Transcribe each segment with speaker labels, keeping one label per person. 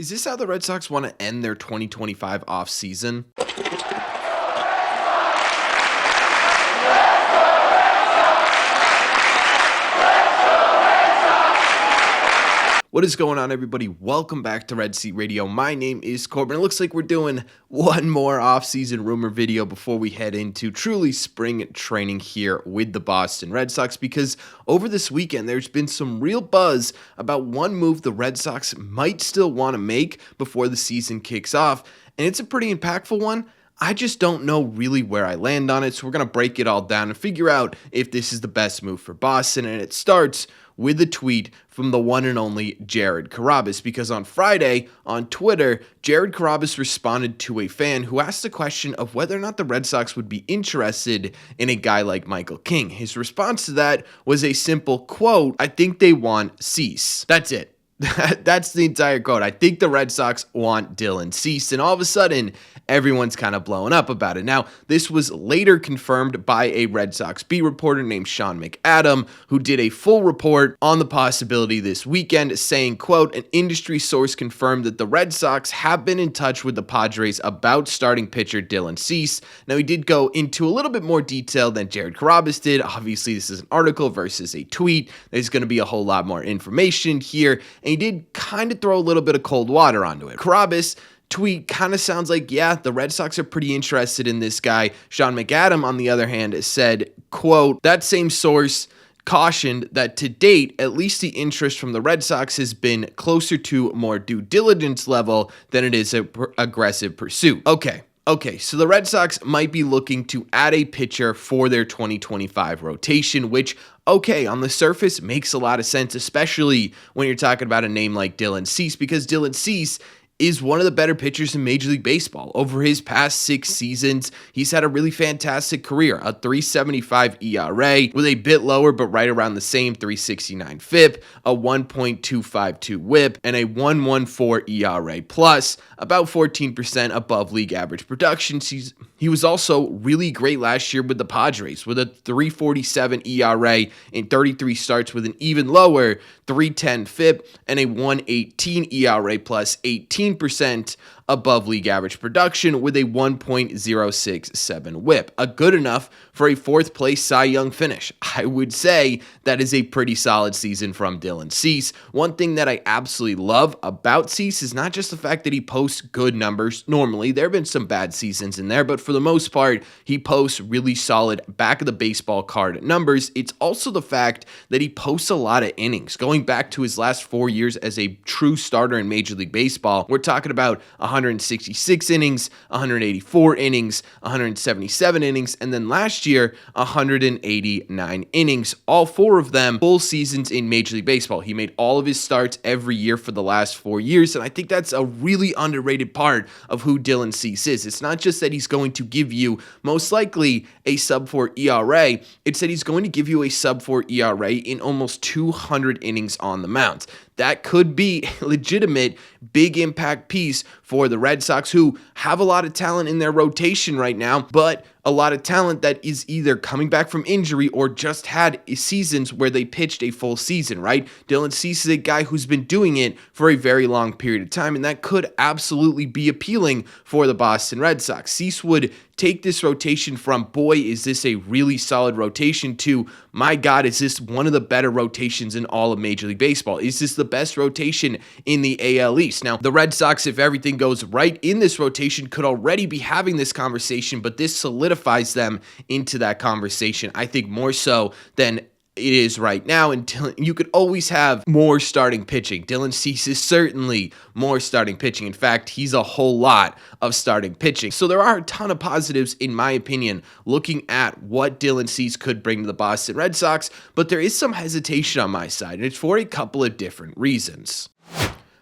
Speaker 1: Is this how the Red Sox want to end their 2025 offseason? What is going on, everybody? Welcome back to Red Seat Radio. My name is Corbin. It looks like we're doing one more offseason rumor video before we head into truly spring training here with the Boston Red Sox, because over this weekend, there's been some real buzz about one move the Red Sox might still want to make before the season kicks off, and it's a pretty impactful one. I just don't know really where I land on it, so we're going to break it all down and figure out if this is the best move for Boston, and it starts with a tweet from the one and only Jared Carrabis, because on Friday on Twitter, Jared Carrabis responded to a fan who asked the question of whether or not the Red Sox would be interested in a guy like Michael King. His response to that was a simple quote, "I think they want Cease." That's it. That's the entire quote. I think the Red Sox want Dylan Cease, and all of a sudden, everyone's kind of blowing up about it. Now, this was later confirmed by a Red Sox beat reporter named Sean McAdam, who did a full report on the possibility this weekend, saying, quote, "An industry source confirmed that the Red Sox have been in touch with the Padres about starting pitcher Dylan Cease." Now, he did go into a little bit more detail than Jared Carrabis did. Obviously, this is an article versus a tweet. There's going to be a whole lot more information here, and he did kind of throw a little bit of cold water onto it. Carrabis' tweet kind of sounds like, yeah, the Red Sox are pretty interested in this guy. Sean McAdam, on the other hand, said, quote, "That same source cautioned that to date, at least the interest from the Red Sox has been closer to more due diligence level than it is an aggressive pursuit." Okay, so the Red Sox might be looking to add a pitcher for their 2025 rotation, which, okay, on the surface makes a lot of sense, especially when you're talking about a name like Dylan Cease, because Dylan Cease is one of the better pitchers in Major League Baseball. Over his past 6 seasons, he's had a really fantastic career, a 3.75 ERA with a bit lower but right around the same 3.69 FIP, a 1.252 WHIP, and a 1.14 ERA plus, about 14% above league average production. He was also really great last year with the Padres with a 3.47 ERA in 33 starts with an even lower 3.10 FIP and a 1.18 ERA plus 18% above league average production with a 1.067 WHIP. A good enough for a 4th place Cy Young finish. I would say that is a pretty solid season from Dylan Cease. One thing that I absolutely love about Cease is not just the fact that he posts good numbers. Normally, there have been some bad seasons in there, but for the most part, he posts really solid back of the baseball card numbers. It's also the fact that he posts a lot of innings. Going back to his last 4 years as a true starter in Major League Baseball, we're talking about 166 innings, 184 innings, 177 innings, and then last year, 189 innings. All 4 of them full seasons in Major League Baseball. He made all of his starts every year for the last 4 years, and I think that's a really underrated part of who Dylan Cease is. It's not just that he's going to give you most likely a sub-4 ERA, it's that he's going to give you a sub-4 ERA in almost 200 innings on the mound. That could be a legitimate big impact piece for the Red Sox, who have a lot of talent in their rotation right now, but a lot of talent that is either coming back from injury or just had seasons where they pitched a full season, right? Dylan Cease is a guy who's been doing it for a very long period of time, and that could absolutely be appealing for the Boston Red Sox. Cease would take this rotation from, boy, is this a really solid rotation, to, my God, is this one of the better rotations in all of Major League Baseball? Is this the best rotation in the AL East? Now, the Red Sox, if everything goes right in this rotation, could already be having this conversation, but this solidifies them into that conversation, I think, more so than it is right now. Until you could always have more starting pitching. Dylan Cease is certainly more starting pitching. In fact, he's a whole lot of starting pitching. So there are a ton of positives, in my opinion, looking at what Dylan Cease could bring to the Boston Red Sox, but there is some hesitation on my side, and it's for a couple of different reasons.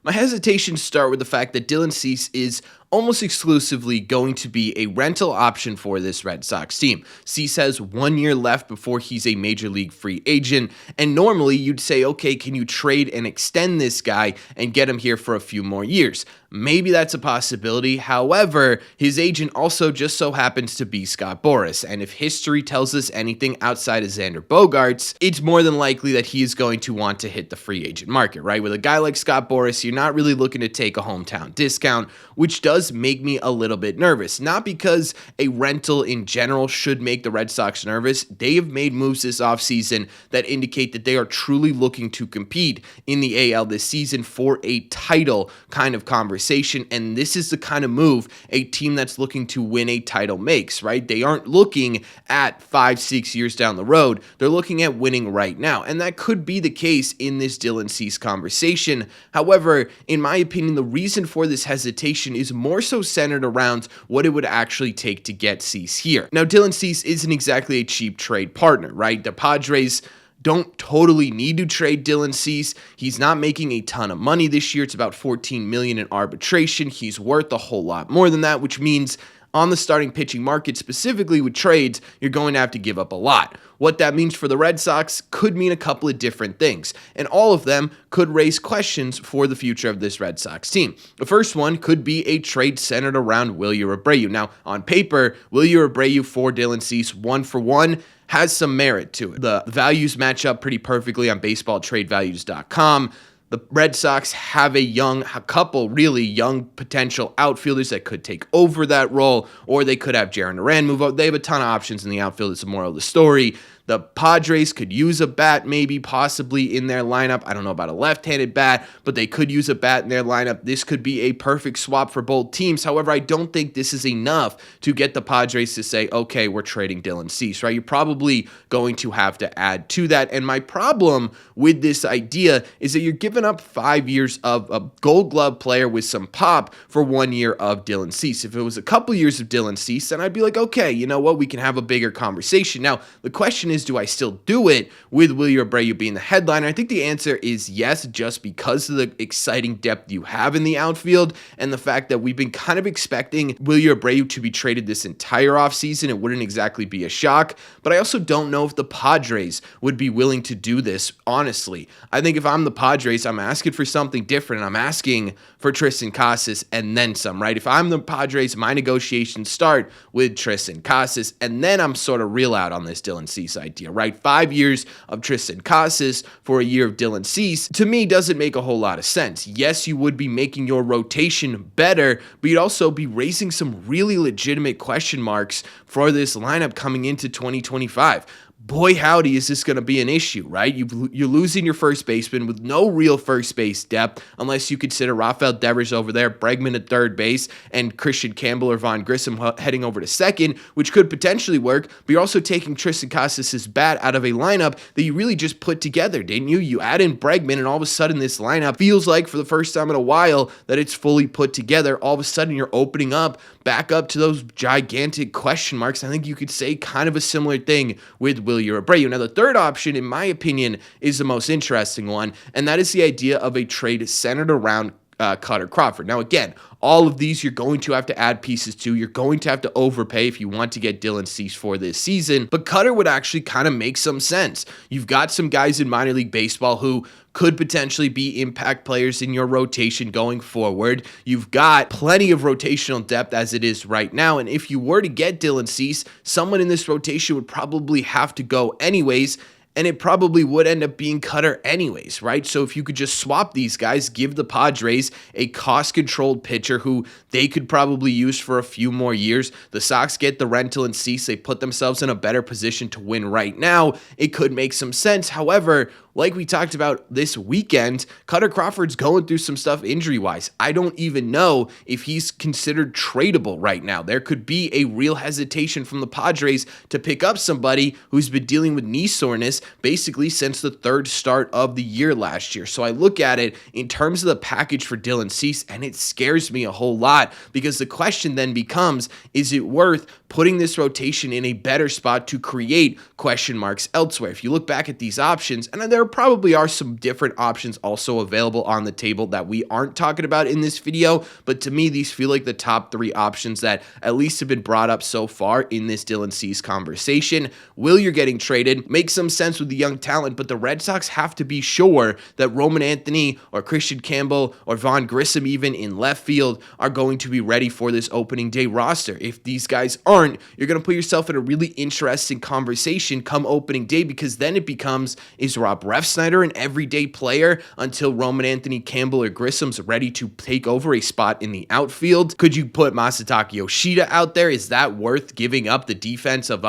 Speaker 1: My hesitations start with the fact that Dylan Cease is almost exclusively going to be a rental option for this Red Sox team. Cease has 1 year left before he's a major league free agent, and normally you'd say, okay, can you trade and extend this guy and get him here for a few more years? Maybe that's a possibility. However, his agent also just so happens to be Scott Boras, and if history tells us anything outside of Xander Bogaerts, it's more than likely that he is going to want to hit the free agent market, right? With a guy like Scott Boras, you're not really looking to take a hometown discount, which does make me a little bit nervous. Not because a rental in general should make the Red Sox nervous. They have made moves this offseason that indicate that they are truly looking to compete in the AL this season for a title kind of conversation, and this is the kind of move a team that's looking to win a title makes, right? They aren't looking at 5-6 years down the road. They're looking at winning right now, and that could be the case in this Dylan Cease conversation. However, in my opinion, the reason for this hesitation is more so centered around what it would actually take to get Cease here. Now, Dylan Cease isn't exactly a cheap trade partner, right? The Padres don't totally need to trade Dylan Cease. He's not making a ton of money this year. It's about $14 million in arbitration. He's worth a whole lot more than that, which means on the starting pitching market, specifically with trades, you're going to have to give up a lot. What that means for the Red Sox could mean a couple of different things, and all of them could raise questions for the future of this Red Sox team. The first one could be a trade centered around Wilyer Abreu. Now, on paper, Wilyer Abreu for Dylan Cease, 1-for-1, has some merit to it. The values match up pretty perfectly on baseballtradevalues.com. The Red Sox have a couple really young potential outfielders that could take over that role, or they could have Jarren Duran move up. They have a ton of options in the outfield. It's the moral of the story. The Padres could use a bat maybe possibly in their lineup. I don't know about a left-handed bat, but they could use a bat in their lineup. This could be a perfect swap for both teams. However, I don't think this is enough to get the Padres to say, okay, we're trading Dylan Cease, right? You're probably going to have to add to that. And my problem with this idea is that you're giving up 5 years of a Gold Glove player with some pop for 1 year of Dylan Cease. If it was a couple years of Dylan Cease, then I'd be like, okay, you know what? We can have a bigger conversation. Now, the question is, do I still do it with Wilyer Abreu being the headliner? I think the answer is yes, just because of the exciting depth you have in the outfield and the fact that we've been kind of expecting Wilyer Abreu to be traded this entire offseason. It wouldn't exactly be a shock, but I also don't know if the Padres would be willing to do this, honestly. I think if I'm the Padres, I'm asking for something different. I'm asking for Tristan Casas and then some, right? If I'm the Padres, my negotiations start with Tristan Casas, and then I'm sort of real out on this Dylan Cease idea, right? 5 years of Tristan Casas for a year of Dylan Cease, to me, doesn't make a whole lot of sense. Yes, you would be making your rotation better, but you'd also be raising some really legitimate question marks for this lineup coming into 2025. Boy, howdy, is this going to be an issue, right? You're losing your first baseman with no real first base depth, unless you consider Rafael Devers over there, Bregman at third base, and Christian Campbell or Vaughn Grissom heading over to second, which could potentially work, but you're also taking Tristan Casas' bat out of a lineup that you really just put together, didn't you? You add in Bregman, and all of a sudden this lineup feels like, for the first time in a while, that it's fully put together. All of a sudden you're opening up back up to those gigantic question marks. I think you could say kind of a similar thing with Wilyer Abreu. Now, the third option, in my opinion, is the most interesting one, and that is the idea of a trade centered around Kutter Crawford. Now, again, all of these you're going to have to add pieces to. You're going to have to overpay if you want to get Dylan Cease for this season, but Kutter would actually kind of make some sense. You've got some guys in minor league baseball who could potentially be impact players in your rotation going forward. You've got plenty of rotational depth as it is right now, and if you were to get Dylan Cease, someone in this rotation would probably have to go anyways, and it probably would end up being Kutter anyways, right? So if you could just swap these guys, give the Padres a cost-controlled pitcher who they could probably use for a few more years. The Sox get the rental and Cease. They put themselves in a better position to win right now. It could make some sense. However, like we talked about this weekend, Kutter Crawford's going through some stuff injury-wise. I don't even know if he's considered tradable right now. There could be a real hesitation from the Padres to pick up somebody who's been dealing with knee soreness basically since the third start of the year last year. So I look at it in terms of the package for Dylan Cease, and it scares me a whole lot, because the question then becomes, is it worth putting this rotation in a better spot to create question marks elsewhere? If you look back at these options, and there probably are some different options also available on the table that we aren't talking about in this video, but to me, these feel like the top three options that at least have been brought up so far in this Dylan Cease conversation. Wilyer getting traded makes some sense comes with the young talent, but the Red Sox have to be sure that Roman Anthony or Christian Campbell or Vaughn Grissom even in left field are going to be ready for this opening day roster. If these guys aren't, you're going to put yourself in a really interesting conversation come opening day, because then it becomes, is Rob Refsnyder an everyday player until Roman Anthony, Campbell, or Grissom's ready to take over a spot in the outfield? Could you put Masataka Yoshida out there? Is that worth giving up the defense of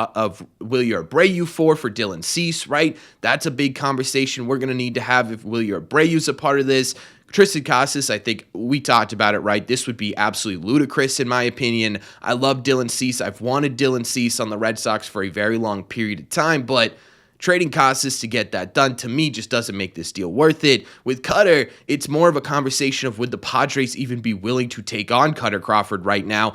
Speaker 1: Wilyer Abreu for Dylan Cease, right? That's a big conversation we're going to need to have if Wilyer Abreu's a part of this. Tristan Casas, I think we talked about it, right? This would be absolutely ludicrous in my opinion. I love Dylan Cease. I've wanted Dylan Cease on the Red Sox for a very long period of time, but trading Casas to get that done, to me, just doesn't make this deal worth it. With Kutter, it's more of a conversation of would the Padres even be willing to take on Kutter Crawford right now?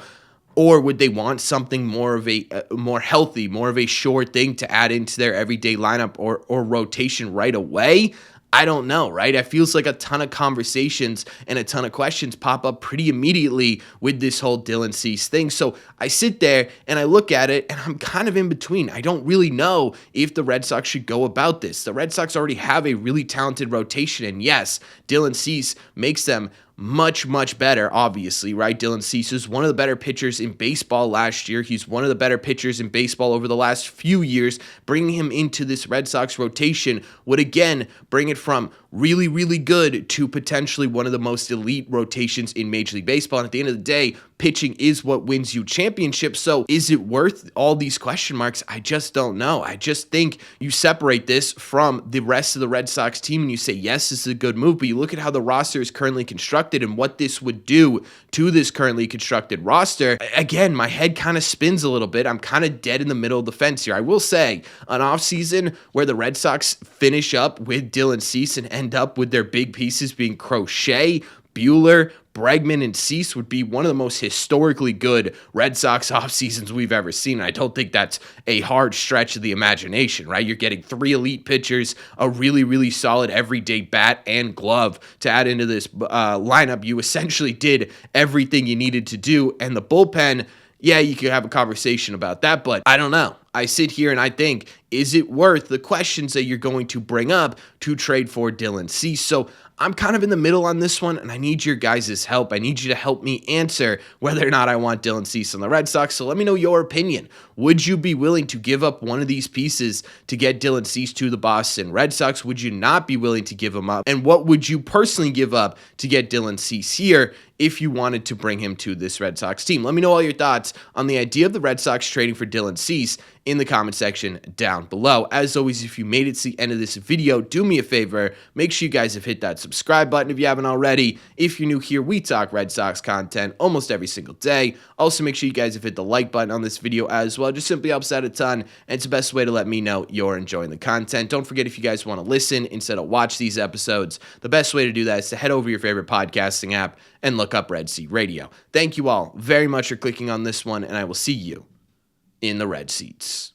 Speaker 1: Or would they want something more of a more healthy, more of a sure thing to add into their everyday lineup or rotation right away? I don't know, right? It feels like a ton of conversations and a ton of questions pop up pretty immediately with this whole Dylan Cease thing. So I sit there and I look at it and I'm kind of in between. I don't really know if the Red Sox should go about this. The Red Sox already have a really talented rotation, and yes, Dylan Cease makes them much, much better, obviously, right? Dylan Cease is one of the better pitchers in baseball last year. He's one of the better pitchers in baseball over the last few years. Bringing him into this Red Sox rotation would, again, bring it from really, really good to potentially one of the most elite rotations in Major League Baseball. And at the end of the day, pitching is what wins you championships. So is it worth all these question marks? I just don't know. I just think you separate this from the rest of the Red Sox team and you say, yes, this is a good move, but you look at how the roster is currently constructed and what this would do to this currently constructed roster. Again, my head kind of spins a little bit. I'm kind of dead in the middle of the fence here. I will say, an offseason where the Red Sox finish up with Dylan Cease and end up with their big pieces being Crochet, Buehler, Bregman, and Cease would be one of the most historically good Red Sox off seasons we've ever seen. I don't think that's a hard stretch of the imagination, right? You're getting 3 elite pitchers, a really, really solid everyday bat and glove to add into this lineup. You essentially did everything you needed to do, and the bullpen, yeah, you could have a conversation about that, but I don't know. I sit here and I think, is it worth the questions that you're going to bring up to trade for Dylan Cease? So I'm kind of in the middle on this one, and I need your guys' help. I need you to help me answer whether or not I want Dylan Cease on the Red Sox. So let me know your opinion. Would you be willing to give up one of these pieces to get Dylan Cease to the Boston Red Sox? Would you not be willing to give him up? And what would you personally give up to get Dylan Cease here if you wanted to bring him to this Red Sox team? Let me know all your thoughts on the idea of the Red Sox trading for Dylan Cease in the comment section down below. As always, if you made it to the end of this video, do me a favor, make sure you guys have hit that subscribe button if you haven't already. If you're new here, we talk Red Sox content almost every single day. Also, make sure you guys have hit the like button on this video as well. It just simply helps out a ton, and it's the best way to let me know you're enjoying the content. Don't forget, if you guys want to listen instead of watch these episodes, the best way to do that is to head over your favorite podcasting app and look up Red Seat Radio. Thank you all very much for clicking on this one, and I will see you in the red seats.